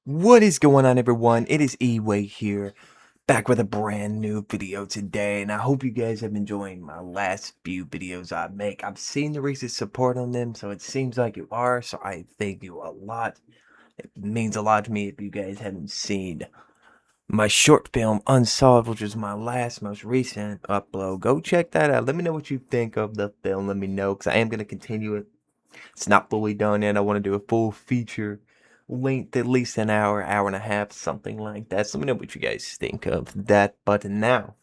What is going on, everyone? It is E-Way here, back with a brand new video today, and I hope you guys have been enjoying my last few videos I make. I've seen the recent support on them, so it seems like you are, so I thank you a lot. It means a lot to me if you guys haven't seen my short film, Unsolved, which is my most recent upload. Go check that out. Let me know what you think of the film. Let me know, because I am going to continue it. It's not fully done yet. I want to do a full feature length, at least an hour, hour and a half, something like that. So let me know what you guys think of that. But now,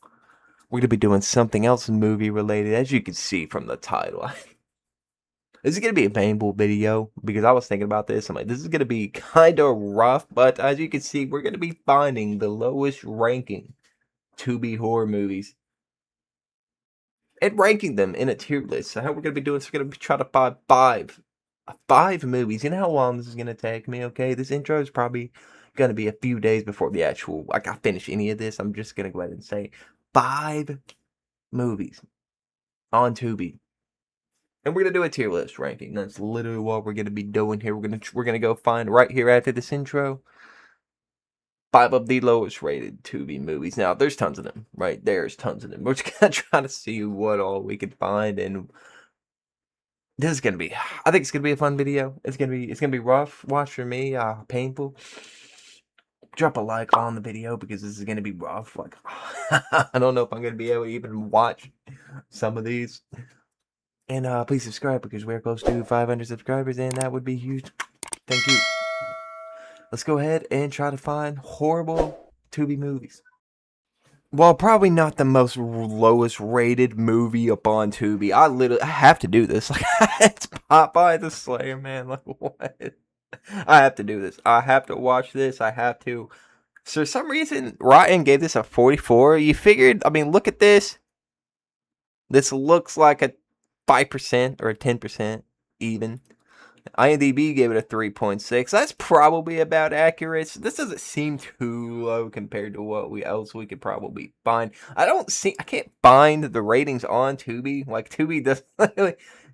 we're going to be doing something else movie related, as you can see from the title. This is going to be a painful video, because I was thinking about this. I'm like, this is going to be kind of rough, but as you can see, we're going to be finding the lowest ranking Tubi horror movies and ranking them in a tier list. So how we're going to be doing is we're going to try to find five movies. You know how long this is going to take me, okay? This intro is probably going to be a few days before the actual, I finish any of this. I'm just going to go ahead and say 5 movies on Tubi. And we're going to do a tier list ranking. That's literally what we're going to be doing here. We're going to go find right here after this intro 5 of the lowest rated Tubi movies. Now, there's tons of them, right? There's tons of them. We're just going to try to see what all we can find, and this is gonna be, I think it's gonna be a fun video. It's gonna be rough watch for me, painful. Drop a like on the video because this is gonna be rough. Like, I don't know if I'm gonna be able to even watch some of these. And please subscribe because we're close to 500 subscribers, and that would be huge. Thank you. Let's go ahead and try to find horrible Tubi movies. Well, probably not the most lowest rated movie up on Tubi. I have to do this. Like, it's Popeye the Slayer, man. Like, what? I have to do this. I have to watch this. I have to. So, for some reason, Rotten gave this a 44. You figured, I mean, look at this. This looks like a 5% or a 10% even. IMDb gave it a 3.6. That's probably about accurate. So this doesn't seem too low compared to what else we could probably find. I can't find the ratings on Tubi. Like, Tubi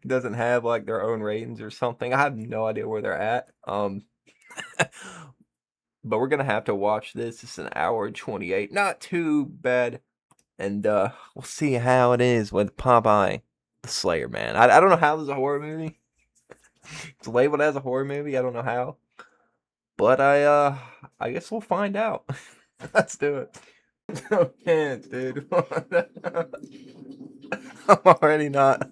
doesn't have like their own ratings or something. I have no idea where they're at. But we're gonna have to watch this. It's an hour and 28. Not too bad. And we'll see how it is with Popeye the Slayer, man. I don't know how this is a horror movie. It's labeled as a horror movie. I don't know how, but I guess we'll find out. Let's do it. I can't, dude. I'm already not.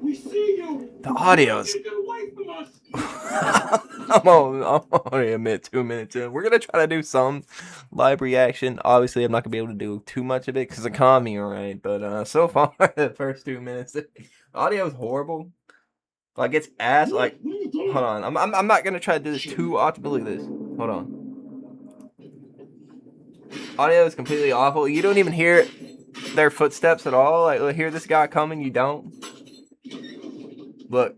We see you. The audio's. Get away from us. I'm already admit 2 minutes in. We're gonna try to do some live reaction. Obviously, I'm not gonna be able to do too much of it because of economy, right? But so far, the first 2 minutes, the audio is horrible. Like, it's ass. Like, hold on. I'm not gonna try to do this too often. Look at this. Hold on. Audio is completely awful. You don't even hear their footsteps at all. Like, hear this guy coming. You don't. Look.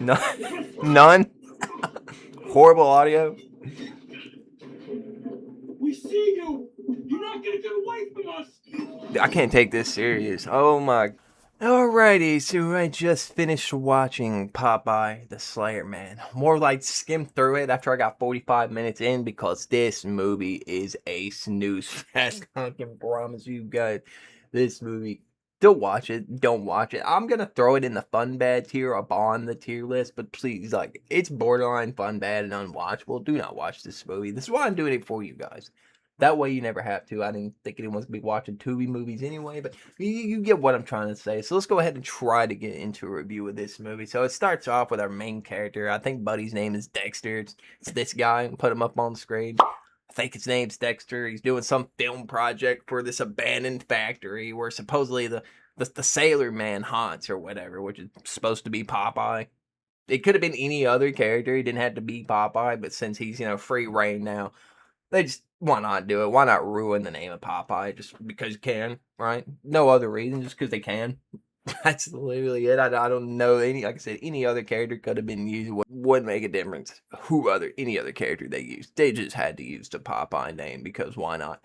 None. Horrible audio. We see you. You're not gonna get away from us. I can't take this serious. Oh my. Alrighty, so I just finished watching Popeye the Slayer, man. More like skimmed through it after I got 45 minutes in because this movie is a snooze fest. I can promise you guys, this movie. Don't watch it. Don't watch it. I'm gonna throw it in the fun bad tier up on the tier list, but please, like, it's borderline fun bad and unwatchable. Do not watch this movie. This is why I'm doing it for you guys. That way you never have to. I didn't think anyone's gonna be watching Tubi movies anyway, but you get what I'm trying to say. So let's go ahead and try to get into a review of this movie. So it starts off with our main character. I think Buddy's name is Dexter. It's this guy. Put him up on the screen. I think his name's Dexter. He's doing some film project for this abandoned factory where supposedly the sailor man haunts or whatever, which is supposed to be Popeye. It could have been any other character. He didn't have to be Popeye, but since he's, free reign now, they just, why not do it? Why not ruin the name of Popeye just because you can, right? No other reason, just because they can. That's literally it. I don't know any, like I said, any other character could have been used. Wouldn't make a difference. Any other character they used. They just had to use the Popeye name because why not?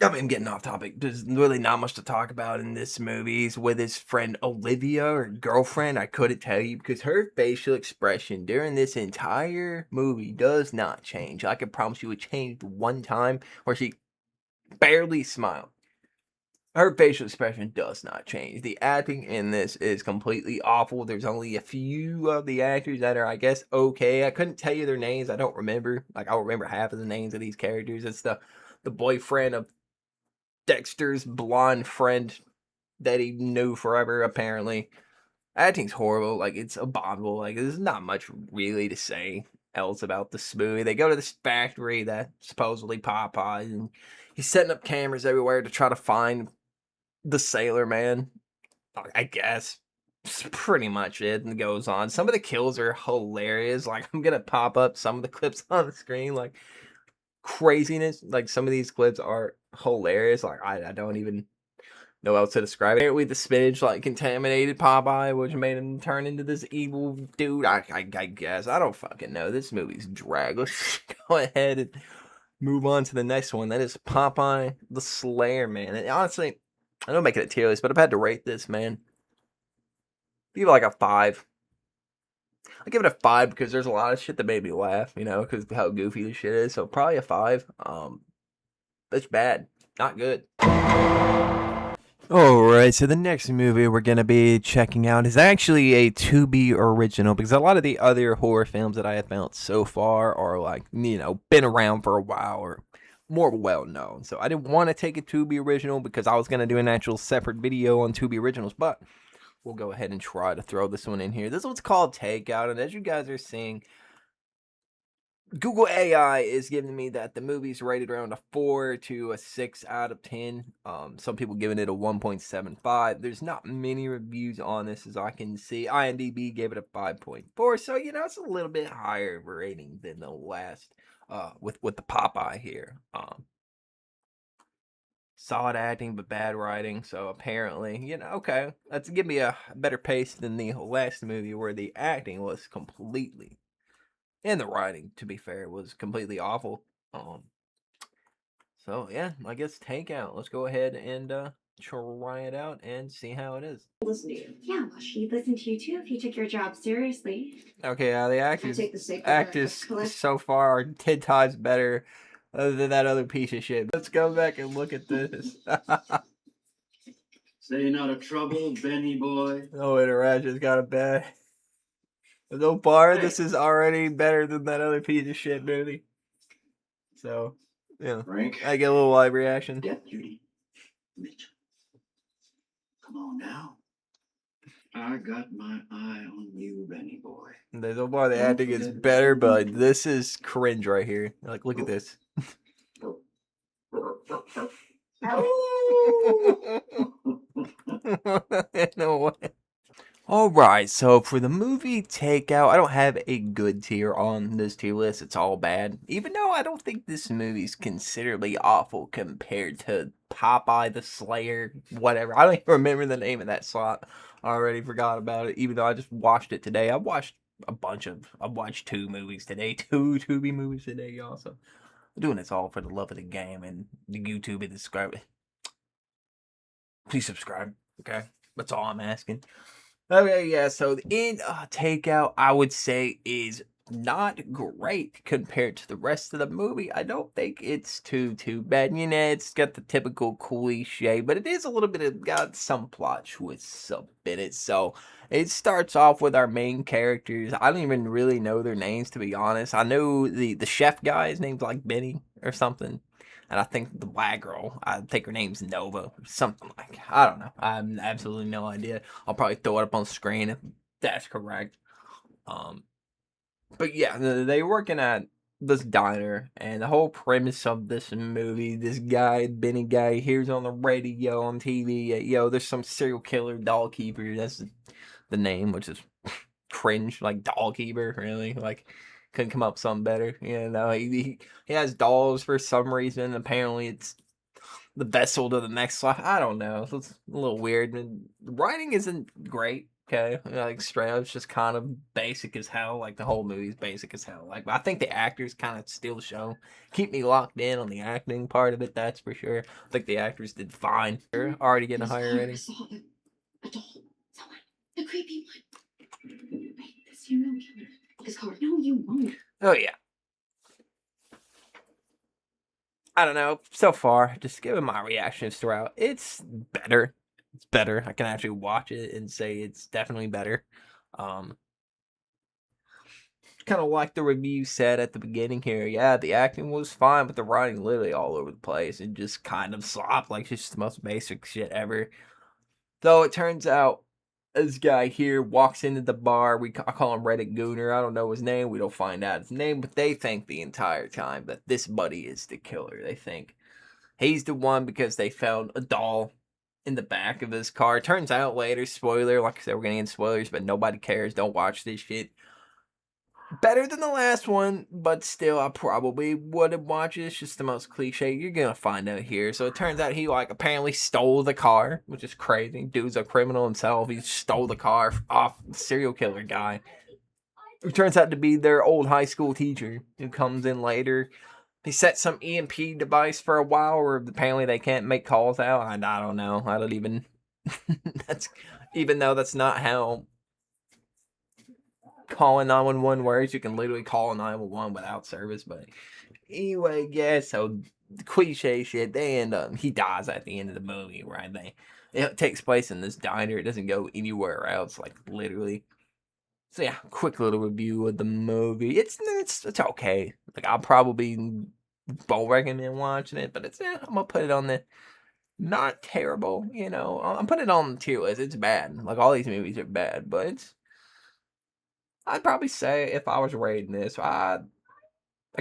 I mean, I'm getting off topic. There's really not much to talk about in this movie. He's with his friend Olivia or girlfriend. I couldn't tell you because her facial expression during this entire movie does not change. I can promise you it changed one time where she barely smiled. Her facial expression does not change. The acting in this is completely awful. There's only a few of the actors that are, I guess, okay. I couldn't tell you their names. I don't remember. Like, I'll remember half of the names of these characters. It's the boyfriend of Dexter's blonde friend that he knew forever, apparently. Acting's horrible. Like, it's abominable. Like, there's not much really to say else about this movie. They go to this factory that supposedly Popeye, and he's setting up cameras everywhere to try to find the Sailor Man. I guess. It's pretty much it and goes on. Some of the kills are hilarious. Like, I'm gonna pop up some of the clips on the screen. Like, craziness. Like, some of these clips are hilarious. Like, I don't even know how else to describe it. Apparently, the spinach like contaminated Popeye, which made him turn into this evil dude. I guess I don't fucking know. This movie's drag. Let's go ahead and move on to the next one. That is Popeye the Slayer, man. And honestly, I don't make it a tier list, but I've had to rate this, man. Give it like a 5. I give it a 5 because there's a lot of shit that made me laugh, you know, because how goofy this shit is. So probably a 5. It's bad, not good. Alright, so the next movie we're going to be checking out is actually a Tubi original, because a lot of the other horror films that I have found so far are like, you know, been around for a while or more well known. So I didn't want to take a Tubi original because I was going to do an actual separate video on Tubi originals, but we'll go ahead and try to throw this one in here. This one's called Takeout, and as you guys are seeing, Google AI is giving me that the movie's rated around a 4 to a 6 out of 10. Some people giving it a 1.75. There's not many reviews on this as I can see. IMDb gave it a 5.4, so you know it's a little bit higher of a rating than the last with the Popeye here. Solid acting but bad writing, so apparently, you know, okay, that's give me a better pace than the last movie where the acting was completely, and the writing, to be fair, was completely awful. So yeah, I guess Takeout. Let's go ahead and try it out and see how it is. Listen to you. Yeah, well, she'd listen to you too if you took your job seriously. Okay, the I take the sake of actors so far are 10 times better than that other piece of shit. Let's go back and look at this. Staying out of trouble, Benny boy. No interactions got a bad. So far, Hey. this is already better than that other piece of shit movie. So, yeah. Frank. I get a little live reaction. Deputy Mitchell. Come on now. I got my eye on you, Benny boy. So far, the acting is better, but this is cringe right here. Like, look at this. No way. Alright, so for the movie Takeout, I don't have a good tier on this tier list. It's all bad. Even though I don't think this movie's considerably awful compared to Popeye the Slayer, whatever. I don't even remember the name of that slot. I already forgot about it, even though I just watched it today. I've watched 2 movies today. 2 Tubi movies today, y'all. So I'm doing this all for the love of the game and the YouTube and subscribe. Please subscribe, okay? That's all I'm asking. Okay, yeah, so the end Takeout, I would say, is not great compared to the rest of the movie. I don't think it's too bad. You know, it's got the typical cliche, but it is a little bit of got some plot twists up in it. So it starts off with our main characters. I don't even really know their names, to be honest. I know the chef guy, his name's like Benny or something. And I think the black girl, I think her name's Nova, something like. I don't know. I have absolutely no idea. I'll probably throw it up on the screen if that's correct. But yeah, they're working at this diner, and the whole premise of this movie, this guy, Benny guy, hears on the radio, on TV, yo, there's some serial killer doll keeper. That's the name, which is cringe, like doll keeper, really, like. Couldn't come up with something better, you know. He has dolls for some reason. Apparently, it's the vessel to the next life. I don't know. It's a little weird. The writing isn't great. Okay, like straight up, it's just kind of basic as hell. Like the whole movie's basic as hell. Like, but I think the actors kind of steal the show, keep me locked in on the acting part of it. That's for sure. I think the actors did fine. They're already getting a This higher car rating. saw a doll. Someone. The creepy one. Wait, the serial killer. His car. No, you won't. Oh yeah. I don't know. So far, just giving my reactions throughout, it's better. It's better. I can actually watch it and say it's definitely better. Um, kind of like the review said at the beginning here. Yeah, the acting was fine, but the writing literally all over the place and just kind of slopped, like just the most basic shit ever. Though it turns out this guy here walks into the bar. I call him Reddit Gooner. I don't know his name. We don't find out his name, but they think the entire time that this buddy is the killer. They think he's the one because they found a doll in the back of his car. Turns out later, spoiler, like I said, we're gonna get spoilers, but nobody cares. Don't watch this shit. Better than the last one, but still, I probably wouldn't watch it. It's just the most cliche. You're gonna find out here. So it turns out he like apparently stole the car, which is crazy. Dude's a criminal himself. He stole the car off the serial killer guy. Who turns out to be their old high school teacher who comes in later. He set some EMP device for a while, or apparently they can't make calls out. I don't know. I don't even. That's even though that's not how calling 911 works. You can literally call 911 without service. But anyway, yeah. So cliche shit. They end up. He dies at the end of the movie, right? It takes place in this diner. It doesn't go anywhere else. Like literally. So yeah, quick little review of the movie. It's okay. Like I'll probably won't recommend watching it, but I'm gonna put it on the not terrible. I'm putting it on the tier list. It's bad. Like all these movies are bad, but I'd probably say if I was rating this, I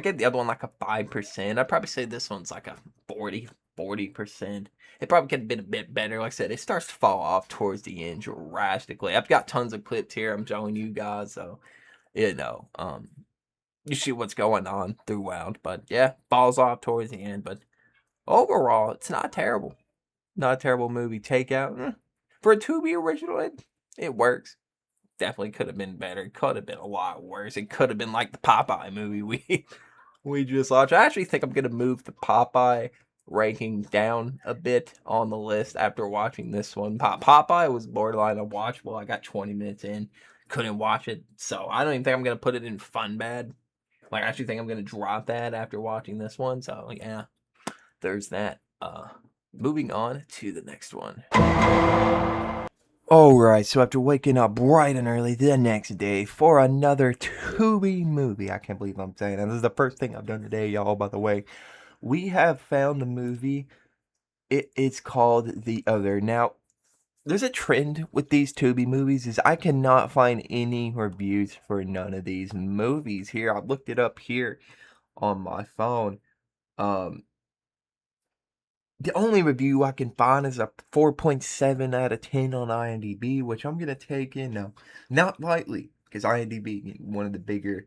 get the other one like a 5%. I'd probably say this one's like a 40%. It probably could have been a bit better. Like I said, it starts to fall off towards the end drastically. I've got tons of clips here I'm showing you guys, so you see what's going on throughout. But yeah, falls off towards the end. But overall, it's not terrible. Not a terrible movie. Takeout for a Tubi original, it works. Definitely could have been better. It could have been a lot worse. It could have been like the Popeye movie we just watched. I actually think I'm gonna move the Popeye ranking down a bit on the list after watching this one. Popeye was borderline unwatchable. I got 20 minutes in, couldn't watch it, so I don't even think I'm gonna put it in fun bad. Like, I actually think I'm gonna drop that after watching this one. So yeah, there's that. Moving on to the next one. Alright, so after waking up bright and early the next day for another Tubi movie, I can't believe I'm saying that. This is the first thing I've done today, y'all, by the way. We have found a movie. It's called The Other. Now, there's a trend with these Tubi movies is I cannot find any reviews for none of these movies here. I looked it up here on my phone. The only review I can find is a 4.7 out of 10 on IMDb, which I'm gonna take in now, not lightly, because IMDb one of the bigger.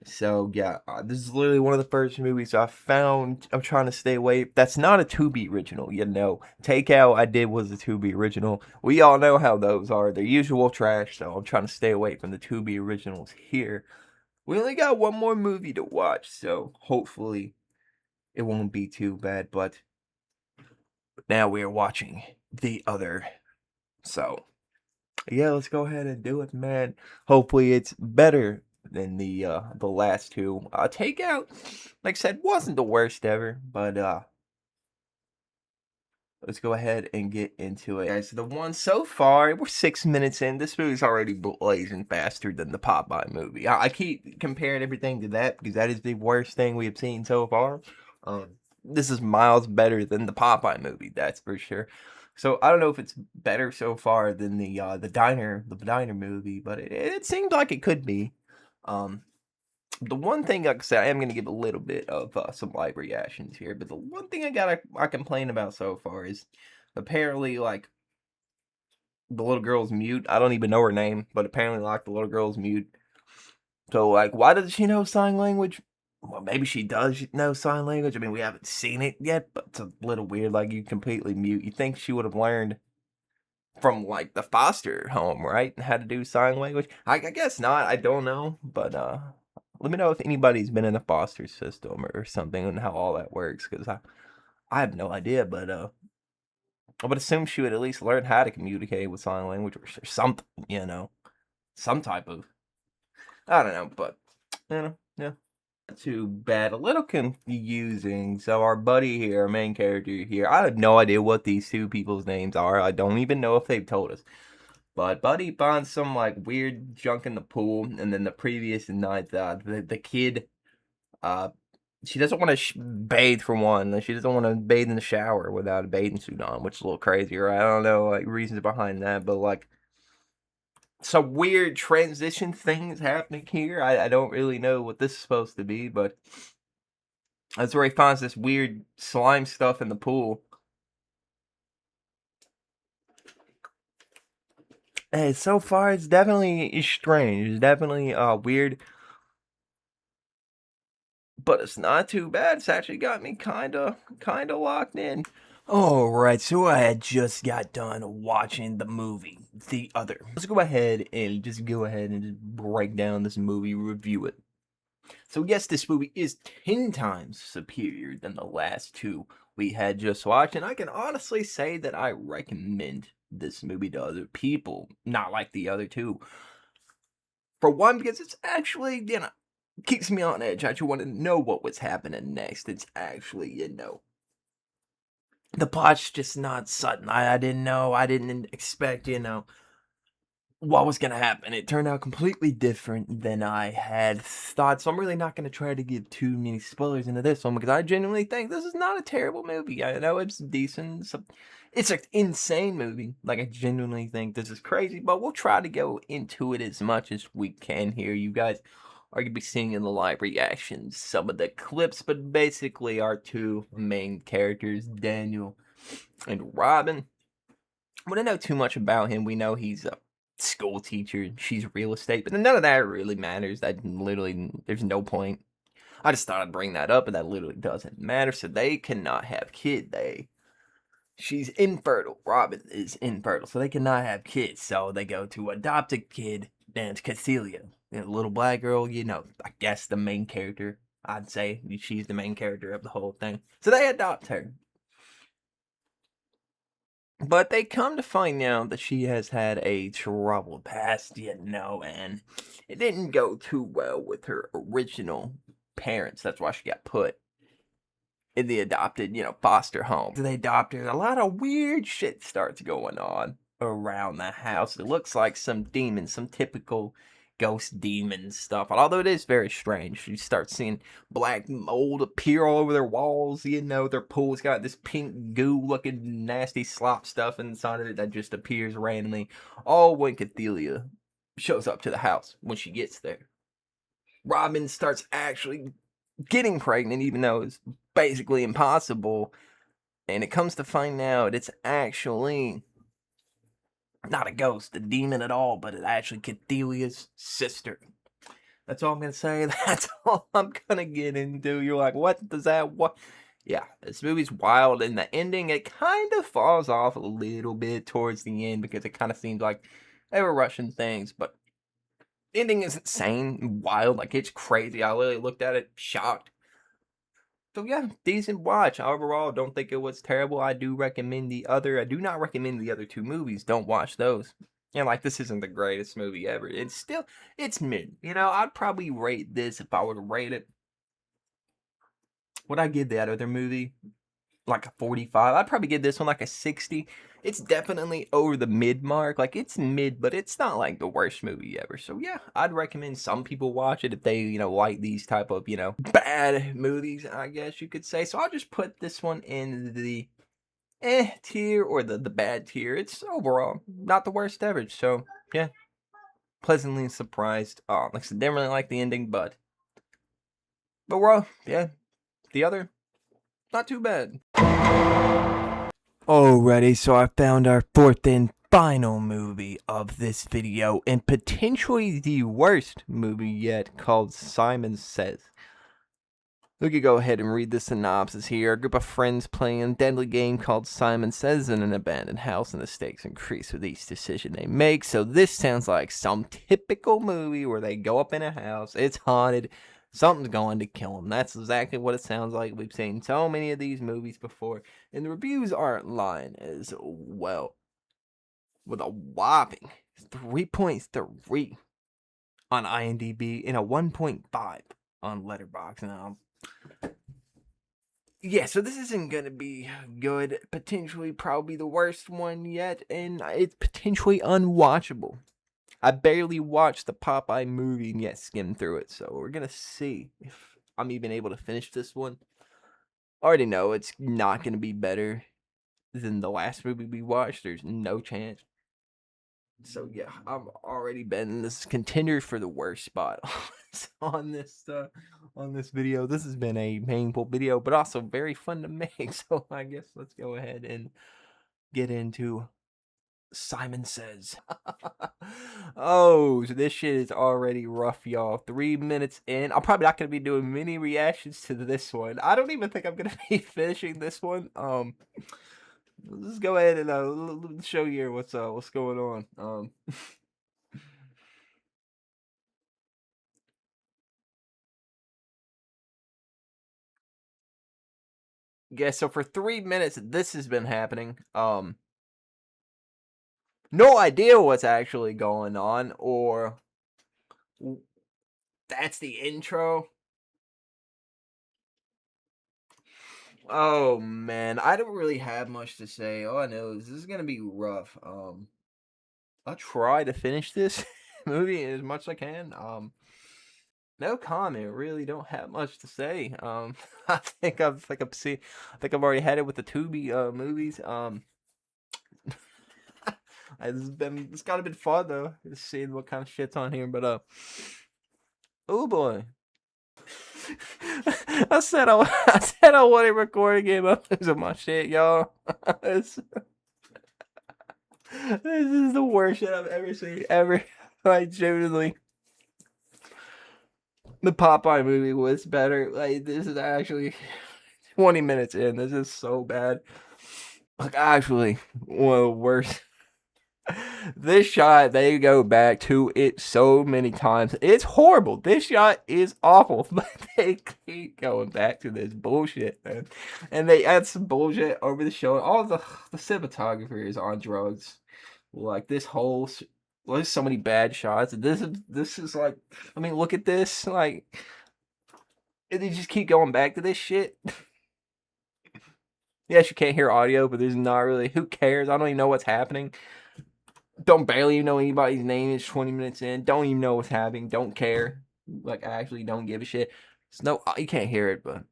So yeah, this is literally one of the first movies I found. I'm trying to stay away. That's not a Tubi original, Takeout I did was a Tubi original. We all know how those are. They're usual trash, so I'm trying to stay away from the Tubi originals here. We only got one more movie to watch, so hopefully it won't be too bad, but now we are watching The Other. So, yeah, let's go ahead and do it, man. Hopefully it's better than the last two. Takeout, like I said, wasn't the worst ever, but let's go ahead and get into it. Guys, so the one so far, we're 6 minutes in. This movie's already blazing faster than the Popeye movie. I keep comparing everything to that because that is the worst thing we have seen so far. This is miles better than the Popeye movie, that's for sure. So I don't know if it's better so far than the diner movie, but it seemed like it could be. The one thing, like I said, I am going to give a little bit of some live reactions here, but the one thing I complain about so far is apparently like the little girl's mute. I don't even know her name, but apparently like the little girl's mute. So like, why does she know sign language? Well, maybe she does know sign language. I mean, we haven't seen it yet, but it's a little weird. Like you completely mute. You think she would have learned from like the foster home, right? And had to do sign language. I guess not. I don't know, but let me know if anybody's been in a foster system or something and how all that works, because I have no idea. But I would assume she would at least learn how to communicate with sign language or something, some type of, I don't know, but yeah. Not too bad. A little confusing. So our buddy here, our main character here, I have no idea what these two people's names are. I don't even know if they've told us. But Buddy finds some like weird junk in the pool, and then the previous night, the kid, she doesn't want to bathe for one. She doesn't want to bathe in the shower without a bathing suit on, which is a little crazy, right? I don't know like reasons behind that, but like some weird transition things happening here. I don't really know what this is supposed to be, but that's where he finds this weird slime stuff in the pool. Hey, so far it's definitely strange. It's definitely weird, but it's not too bad. It's actually got me kinda locked in. Alright, so I had just got done watching the movie, The Other. Let's go ahead and just break down this movie, review it. So yes, this movie is 10 times superior than the last two we had just watched, and I can honestly say that I recommend this movie to other people, not like the other two. For one, because it's actually, keeps me on edge. I just want to know what was happening next. It's actually, the plot's just not sudden. I didn't know. I didn't expect, what was gonna happen. It turned out completely different than I had thought. So I'm really not gonna try to give too many spoilers into this one because I genuinely think this is not a terrible movie. I know it's decent. It's an insane movie. Like I genuinely think this is crazy, but we'll try to go into it as much as we can here. You guys are gonna be seeing in the live reactions some of the clips, but basically our two main characters, Daniel and Robin. We don't know too much about him. We know he's a school teacher, she's real estate, but none of that really matters. That literally, there's no point. I just thought I'd bring that up, but that literally doesn't matter. So they cannot have kids. She's infertile. Robin is infertile, so they cannot have kids. So they go to adopt a kid named Cecilia, a little black girl. I guess the main character. I'd say she's the main character of the whole thing. So they adopt her. But they come to find out that she has had a troubled past, and it didn't go too well with her original parents. That's why she got put in the adopted, foster home. So they adopt her. A lot of weird shit starts going on around the house. It looks like some demons, some typical ghost demon stuff. Although it is very strange. You start seeing black mold appear all over their walls. Their pool's got this pink goo looking nasty slop stuff inside of it that just appears randomly. All when Cathelia shows up to the house when she gets there. Robin starts actually getting pregnant, even though it's basically impossible. And it comes to find out it's actually not a ghost, a demon at all, but it's actually Cathelia's sister. That's all I'm gonna say. That's all I'm gonna get into. You're like, what does that, what? Yeah, this movie's wild. And the ending, it kind of falls off a little bit towards the end because it kind of seems like they were rushing things, but the ending is insane, wild, like it's crazy. I literally looked at it, shocked. So yeah, decent watch. Overall, don't think it was terrible. I do recommend the other. I do not recommend the other two movies. Don't watch those. And like, this isn't the greatest movie ever. It's mid. I'd probably rate this if I were to rate it. Would I give that other movie like a 45? I'd probably give this one like a 60. It's definitely over the mid mark. Like, it's mid, but it's not like the worst movie ever. So yeah, I'd recommend some people watch it if they, like these type of, bad movies, I guess you could say. So I'll just put this one in the tier or the bad tier. It's overall not the worst ever. So yeah, pleasantly surprised. Like I said, didn't really like the ending, but overall, yeah, the other, not too bad. Alrighty, so I found our fourth and final movie of this video, and potentially the worst movie yet, called Simon Says. We could go ahead and read the synopsis here. A group of friends playing a deadly game called Simon Says in an abandoned house, and the stakes increase with each decision they make. So this sounds like some typical movie where they go up in a house, it's haunted, something's going to kill them. That's exactly what it sounds like. We've seen so many of these movies before, and the reviews aren't lying as well. With a whopping 3.3 on IMDb and a 1.5 on Letterboxd. Now, yeah, so this isn't going to be good. Potentially, probably the worst one yet, and it's potentially unwatchable. I barely watched the Popeye movie and yet skimmed through it, so we're going to see if I'm even able to finish this one. I already know it's not going to be better than the last movie we watched. There's no chance. So yeah, I've already been this contender for the worst spot on this video. This has been a painful video, but also very fun to make. So I guess let's go ahead and get into Simon Says. Oh, so this shit is already rough, y'all. 3 minutes in. I'm probably not gonna be doing many reactions to this one. I don't even think I'm gonna be finishing this one. Let's go ahead and show you what's going on. Yeah, so for 3 minutes this has been happening. No idea what's actually going on, or that's the intro. Oh man, I don't really have much to say. All I know is this is gonna be rough. I'll try to finish this movie as much as I can. No comment. Really don't have much to say. I think I've already had it with the Tubi movies. It's kind of been fun though, just seeing what kind of shit's on here. But oh boy. I said I want to record a game. I'm losing my shit, y'all. This is the worst shit I've ever seen, ever. Like, genuinely. The Popeye movie was better. Like, this is actually 20 minutes in. This is so bad. Like, actually, one of the worst. This shot, they go back to it so many times. It's horrible. This shot is awful, but they keep going back to this bullshit, man. And they add some bullshit over the show. All the cinematographer is on drugs. Like this whole, there's so many bad shots. This is like, I mean, look at this. Like, they just keep going back to this shit. Yes, you can't hear audio, but there's not really. Who cares? I don't even know what's happening. Don't barely even know anybody's name. It's 20 minutes in. Don't even know what's happening. Don't care. Like, I actually don't give a shit. It's no, you can't hear it, but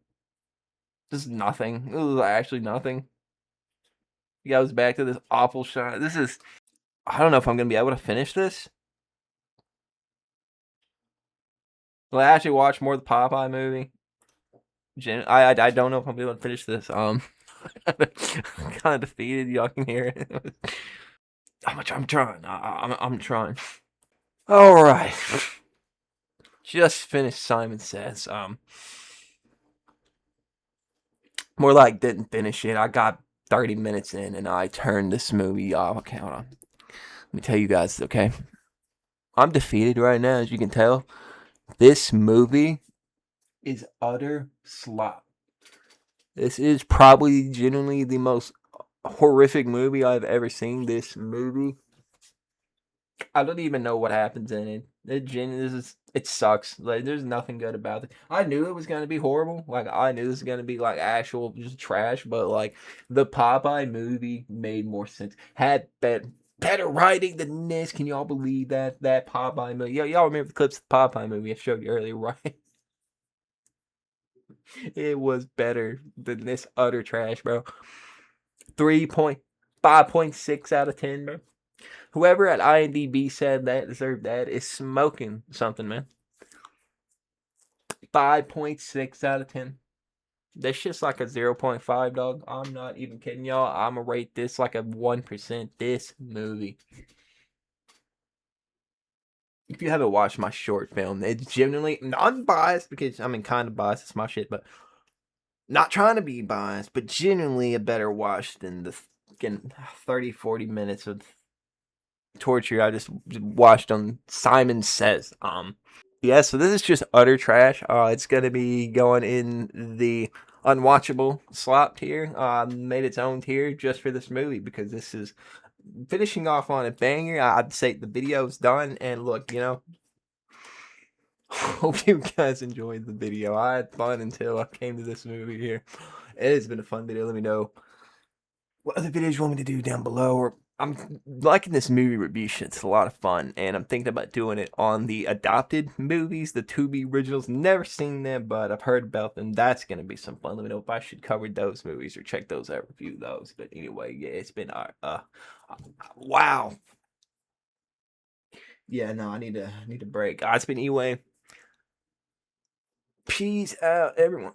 this is nothing. This is actually nothing. He goes back to this awful shot. This is, I don't know if I'm gonna be able to finish this. Well, I actually watch more of the Popeye movie. I don't know if I'm gonna be able to finish this. I'm kind of defeated. Y'all can hear it. I'm trying. I'm trying. All right. Just finished Simon Says. More like didn't finish it. I got 30 minutes in and I turned this movie off. Okay, hold on. Let me tell you guys, okay? I'm defeated right now, as you can tell. This movie is utter slop. This is probably genuinely the most horrific movie I've ever seen. This movie, I don't even know what happens in it. It sucks. Like, there's nothing good about it. I knew it was gonna be horrible. Like, I knew this was gonna be like actual just trash. But like, the Popeye movie made more sense. Had better writing than this. Can y'all believe that Popeye movie? Y'all remember the clips of the Popeye movie I showed you earlier, right? It was better than this utter trash, bro. 5.6 out of 10, bro. Whoever at IMDb said that deserved that is smoking something, man. 5.6 out of 10. That's just like a 0.5, dog. I'm not even kidding y'all. I'm gonna rate this like a 1%. This movie. if you haven't watched my short film, it's genuinely unbiased because I mean, kind of biased. It's my shit, but not trying to be biased, but genuinely a better watch than the fucking 30, 40 minutes of torture I just watched on Simon Says. Yeah, so this is just utter trash. It's gonna be going in the unwatchable slop tier. Made its own tier just for this movie because this is finishing off on a banger. I'd say the video's done, and look, hope you guys enjoyed the video. I had fun until I came to this movie here. It has been a fun video. Let me know what other videos you want me to do down below. Or I'm liking this movie review shit. It's a lot of fun, and I'm thinking about doing it on the adopted movies, the Tubi originals. Never seen them, but I've heard about them. That's gonna be some fun. Let me know if I should cover those movies or check those out, review those. But anyway, yeah, it's been wow. Yeah, no, I need a break. It's been anyway. Peace out, everyone.